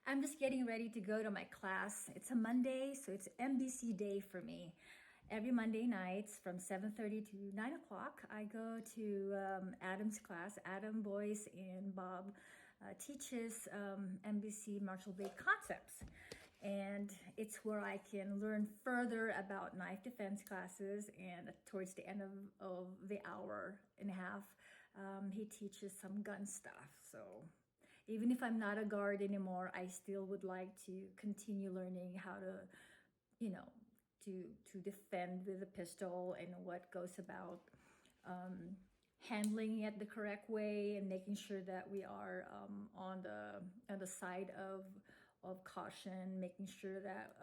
I'm just getting ready to go to my class. It's a Monday, so it's MBC day for me. Every Monday nights from 7:30 to 9 o'clock, I go to Adam's class. Adam, Boyce, and Bob teaches MBC martial blade concepts. And it's where I can learn further about knife defense classes. And towards the end of the hour and a half, he teaches some gun stuff. So even if I'm not a guard anymore, I still would like to continue learning how to, you know, to defend with a pistol and what goes about handling it the correct way and making sure that we are on the side of caution, making sure that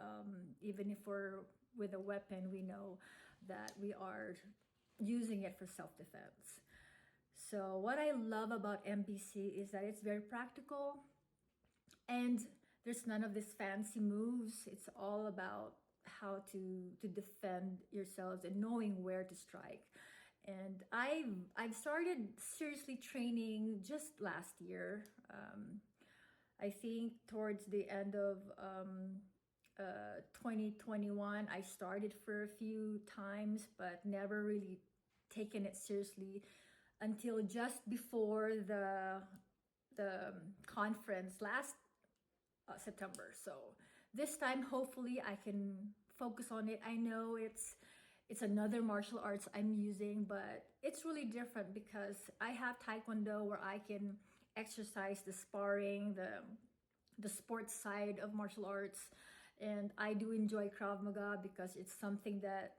even if we're with a weapon, we know that we are using it for self-defense. So what I love about MBC is that it's very practical and there's none of this fancy moves. It's all about how to defend yourselves and knowing where to strike. And I've started seriously training just last year. I think towards the end of 2021, I started for a few times, but never really taken it seriously until just before the conference last September. So this time, hopefully, I can focus on it. I know it's another martial arts I'm using, but it's really different because I have Taekwondo where I can exercise the sparring, the sports side of martial arts, and I do enjoy Krav Maga because it's something that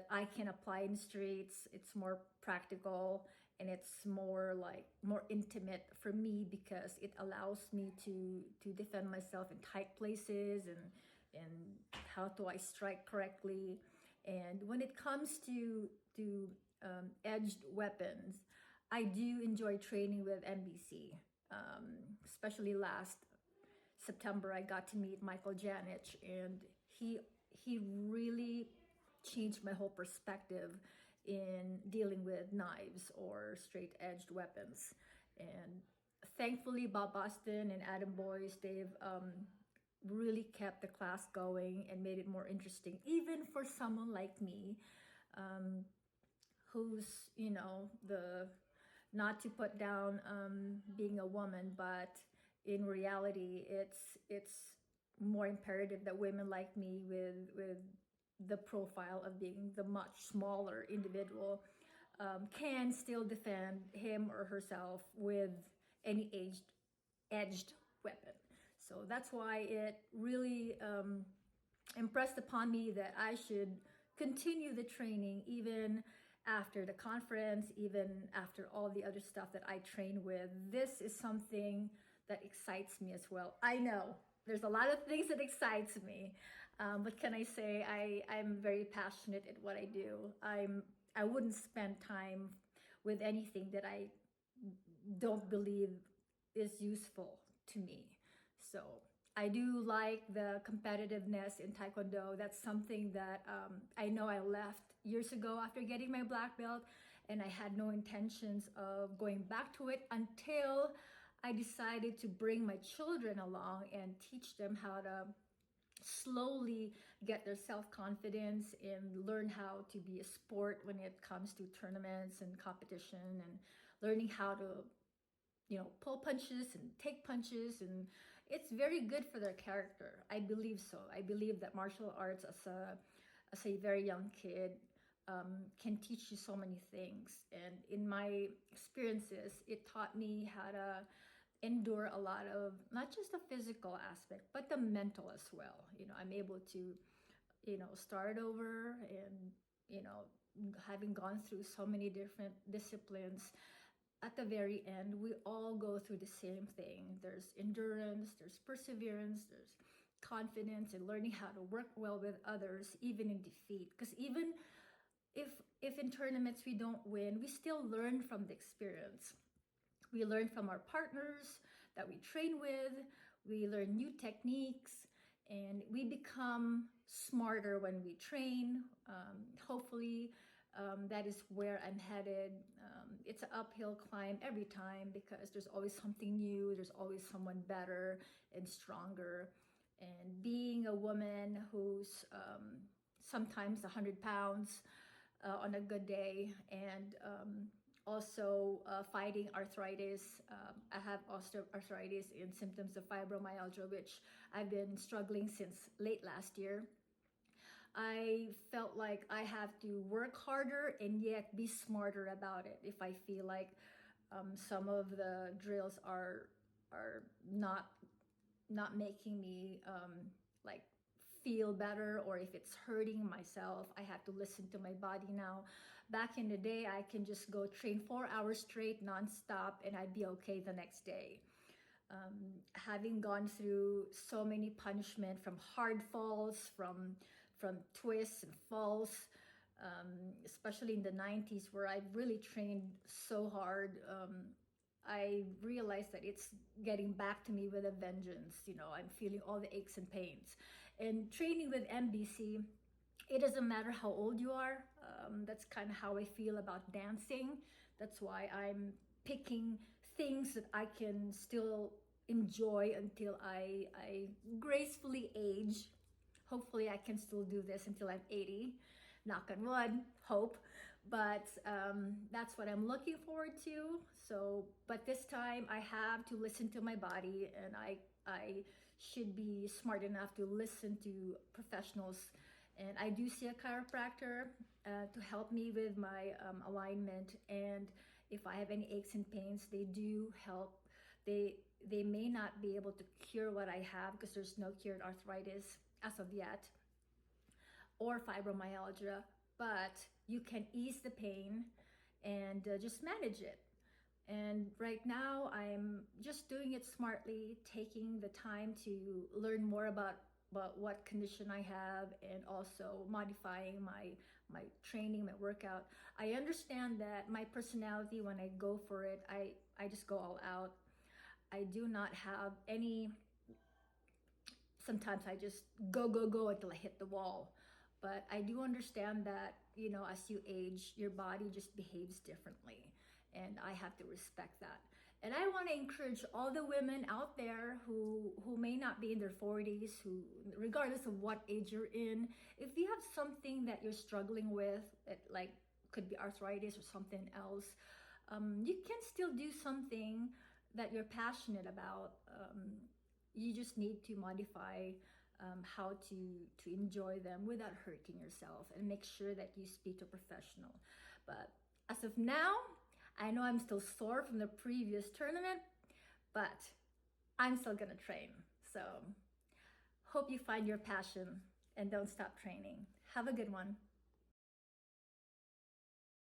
I can apply in the streets. It's more practical and it's more intimate for me because it allows me to defend myself in tight places and how do I strike correctly. And when it comes to edged weapons, I do enjoy training with MBC. Especially last September, I got to meet Michael Janich, and he really changed my whole perspective in dealing with knives or straight edged weapons. And thankfully, Bob Boston and Adam Boyce, they've really kept the class going and made it more interesting, even for someone like me, who's, the not to put down being a woman, but in reality, it's more imperative that women like me with the profile of being the much smaller individual can still defend him or herself with any edged weapon. So that's why it really impressed upon me that I should continue the training even after the conference, even after all the other stuff that I train with. This is something that excites me as well. I know there's a lot of things that excites me, but can I say I'm very passionate at what I do. I wouldn't spend time with anything that I don't believe is useful to me. So I do like the competitiveness in Taekwondo. That's something that I know I left years ago after getting my black belt, and I had no intentions of going back to it until I decided to bring my children along and teach them how to slowly get their self-confidence and learn how to be a sport when it comes to tournaments and competition, and learning how to pull punches and take punches, and it's very good for their character. I believe so. I believe that martial arts as a very young kid can teach you so many things. And in my experiences, it taught me how to endure a lot of not just the physical aspect, but the mental as well. I'm able to, start over and, having gone through so many different disciplines, at the very end, we all go through the same thing. There's endurance, there's perseverance, there's confidence, and learning how to work well with others, even in defeat. Because even if in tournaments we don't win, we still learn from the experience. We learn from our partners that we train with, we learn new techniques, and we become smarter when we train. Hopefully, That is where I'm headed. It's an uphill climb every time because there's always something new, there's always someone better and stronger. And being a woman who's sometimes 100 pounds on a good day, and also fighting arthritis. I have osteoarthritis and symptoms of fibromyalgia, which I've been struggling since late last year. I felt like I have to work harder and yet be smarter about it. If I feel like some of the drills are not making me like feel better, or if it's hurting myself, I have to listen to my body now. Back in the day, I can just go train 4 hours straight nonstop and I'd be okay the next day. Having gone through so many punishment, from hard falls, from twists and falls, especially in the 90s where I really trained so hard, I realized that it's getting back to me with a vengeance. You know, I'm feeling all the aches and pains. And training with MBC, it doesn't matter how old you are. That's kind of how I feel about dancing. That's why I'm picking things that I can still enjoy until I gracefully age. Hopefully I can still do this until I'm 80. Knock on wood, hope. But that's what I'm looking forward to. So, but this time I have to listen to my body, and I should be smart enough to listen to professionals. And I do see a chiropractor to help me with my alignment. And if I have any aches and pains, they do help. They may not be able to cure what I have because there's no cured arthritis as of yet, or fibromyalgia, but you can ease the pain and just manage it. And right now, I'm just doing it smartly, taking the time to learn more about what condition I have, and also modifying my training, my workout. I understand that my personality, when I go for it, I just go all out. I do not have any, sometimes I just go until I hit the wall. But I do understand that, you know, as you age, your body just behaves differently. And I have to respect that. And I want to encourage all the women out there who may not be in their 40s, who, regardless of what age you're in, if you have something that you're struggling with, like could be arthritis or something else, you can still do something that you're passionate about. You just need to modify how to enjoy them without hurting yourself, and make sure that you speak to a professional. But as of now, I know I'm still sore from the previous tournament, but I'm still gonna train. So hope you find your passion and don't stop training. Have a good one.